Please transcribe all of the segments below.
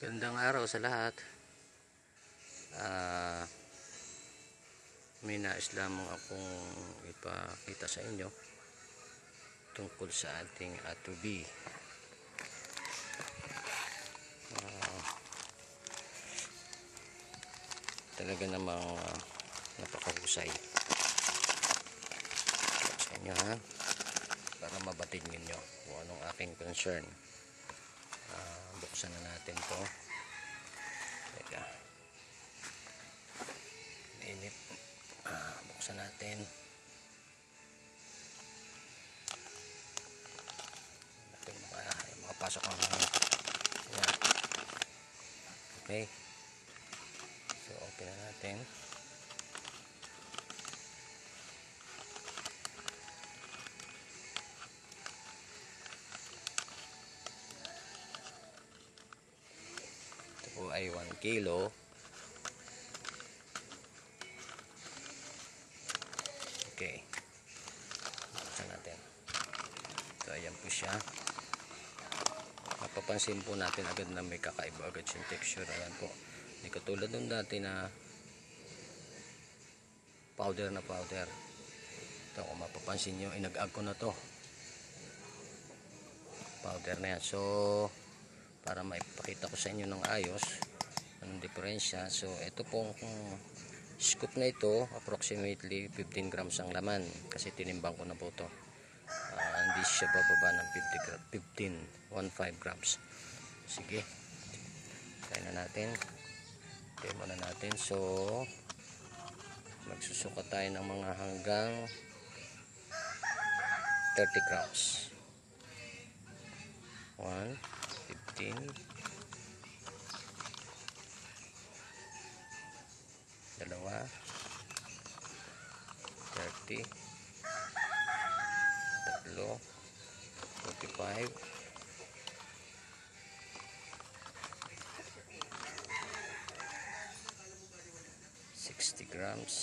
Gandang araw sa lahat. Ah, may nais lamang akong ipakita sa inyo tungkol sa ating atubi. Talaga namang napakahusay sa inyo, ha, para mabatid ninyo kung anong aking concern. Buksan na natin to. Teka, mainit. Buksan natin. Natin makapasok ang hangin. Ayan. Okay, so open na natin. Ito po ay 1 kilo. Okay, buksan natin. So ayan po siya. Mapapansin po natin agad na may kakaiba agad yung texture. Ayan po, hindi katulad nung dati na powder na powder. Ito, kung mapapansin nyo, inag-ag ko na to, powder na yan. So para maipakita ko sa inyo ng ayos anong diferensya, so ito pong scoop na ito, approximately 15 grams ang laman kasi tinimbang ko na po ito. Hindi siya bababa ng 15 grams. Sige, try na natin, demo na natin. So magsusukat tayo ng mga hanggang 30 grams. 1, 15, dalawa, 30, tatlo, 45, 60 grams.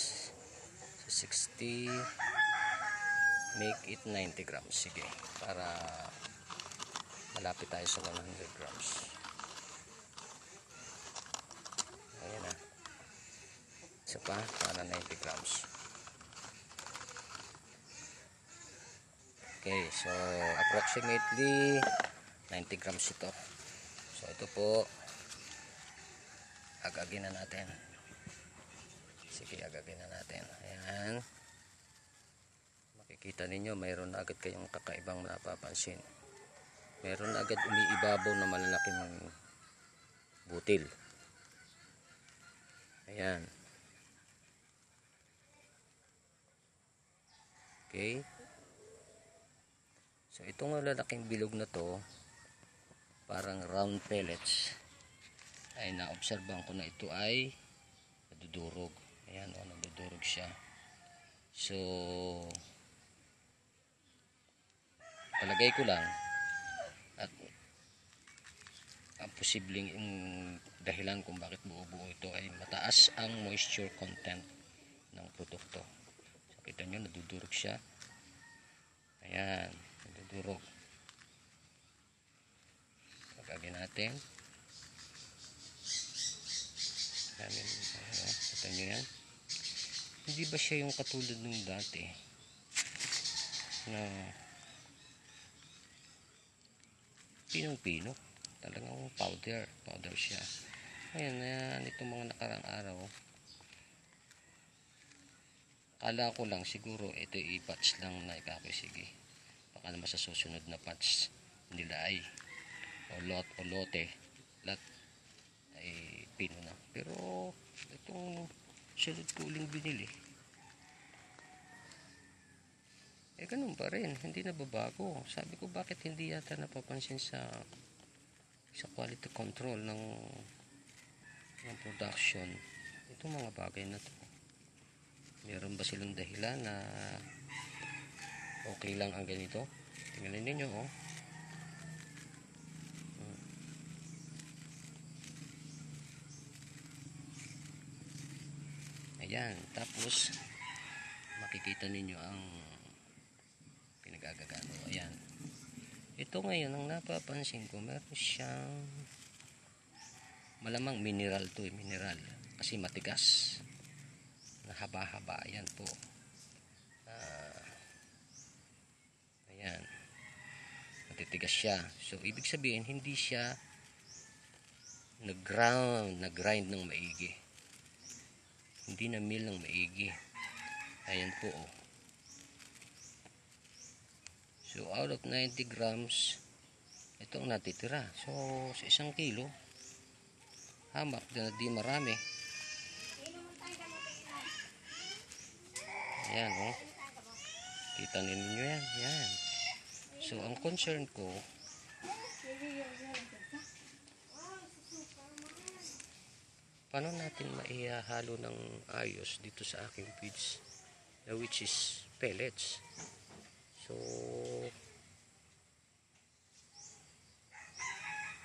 So 60, make it 90 grams. Sige, para malapit tayo sa 100 grams. Ayan na, isa pa para 90 grams. Okay, so approximately 90 grams ito. So ito po, agagin na natin. Sige, agagin na natin. Ayan, makikita ninyo mayroon na agad kayong kakaibang napapansin. Meron na agad umiibabaw na malalaking butil. Ayan. Okay, so itong malalaking bilog na to, parang round pellets, ay naobserbahan ko na ito ay nadudurog. Ayan, o, nadudurog siya. So palagay ko lang, at ang posibleng dahilan kung bakit buo-buo ito ay mataas ang moisture content ng produkto. So kita nyo, nadudurog siya. Ayan, nadudurog. Pagkagin natin. Ayan, kita nyo yan. Hindi ba siya yung katulad nung dati na pinong-pino? Talagang powder siya. Ayan, itong mga nakarang araw, kala ko lang siguro ito i-patch lang na ipapasige. Baka naman sa susunod na patch nila ay lote lahat ay pino na. Pero itong sunod ko uling binili, ganun pa rin, hindi nababago. Sabi ko, bakit hindi yata napapansin sa quality control ng production itong mga bagay na to? Meron ba silang dahilan na okay lang ang ganito? Tingnan ninyo, oh. Ayan, tapos makikita ninyo ang pinagagagano. Ayan, ito ngayon ang napapansin ko, meron siyang Malamang mineral to eh, mineral. Kasi matigas. Haba-haba. Ayan po. Ayan. Matitigas siya. So, ibig sabihin, hindi siya nag-grind ng maigi. Hindi na mill ng maigi. Ayan po, oh. So, out of 90 grams, ito ang natitira. So, sa 1 kilo, hamak na di marami. Ayan, oh. Kita ninyo yan. Yan. So, ang concern ko, paano natin maihahalo ng ayos dito sa aking feeds, which is pellets. So,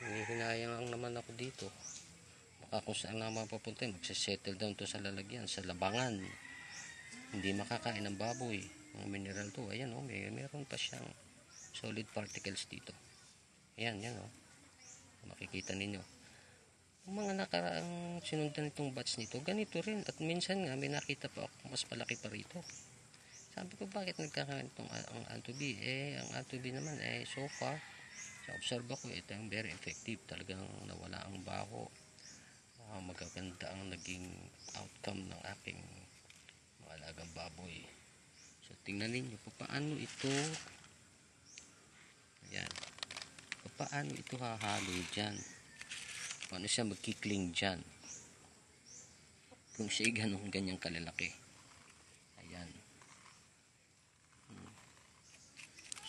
hinahayang lang naman ako dito. Baka kung saan naman papunta, magsisettle down to sa lalagyan, sa labangan. Hindi makakain ng baboy. Ang mineral to, ayan o, meron pa siyang solid particles dito. Ayan, yan o. Makikita ninyo. Ang mga nakaraang sinundan itong batch nito, ganito rin. At minsan nga, may nakita pa ako, mas palaki pa rito. Sabi ko, bakit nagkakaroon itong ang Antubi? Ang Antubi naman, so far, sa observe ako, ito ang very effective. Talagang nawala ang baho. Magaganda ang naging outcome ng aking mga alagang baboy. So, tingnan ninyo, paano ito, ayan, paano ito hahalo dyan? Paano siya magkikling dyan? Kung siya ganyang kalalaki. Ayan.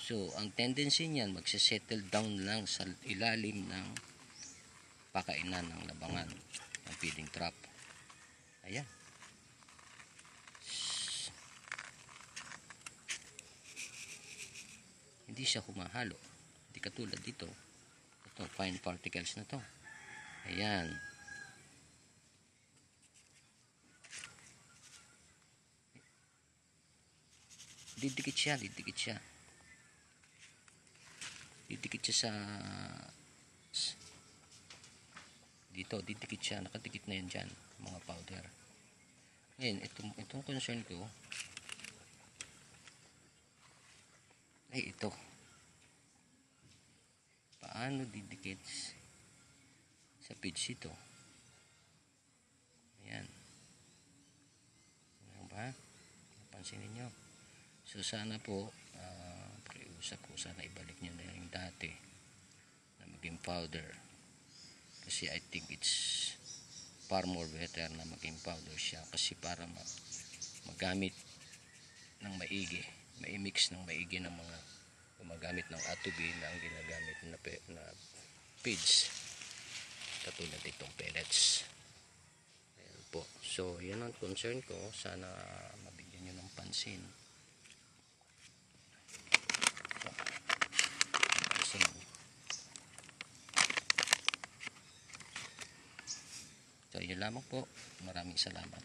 So, ang tendency niyan, magsisettle down lang sa ilalim ng pakainan ng labangan, ng feeding trap. Ayan. Hindi siya humahalo. Hindi katulad dito. Ito, fine particles na to. Ayan. Didikit siya. Didikit siya sa dito, didikit siya, nakadikit na yan dyan, mga powder. Ngayon, itong concern ko ay ito, paano didikit sa feeds ito. Ayan, ano ba, napansin ninyo. So sana po pakiusap ko, sana ibalik nyo na yung dati na maging powder. Kasi I think it's far more better na maging powder siya. Kasi para magamit ng maigi, mai-mix ng maigi ng mga gumagamit ng Atubi na ang ginagamit na feeds. Katulad itong pellets. Ayan po. So, yan ang concern ko. Sana mabigyan nyo ng pansin. So, yun lamang po. Maraming salamat.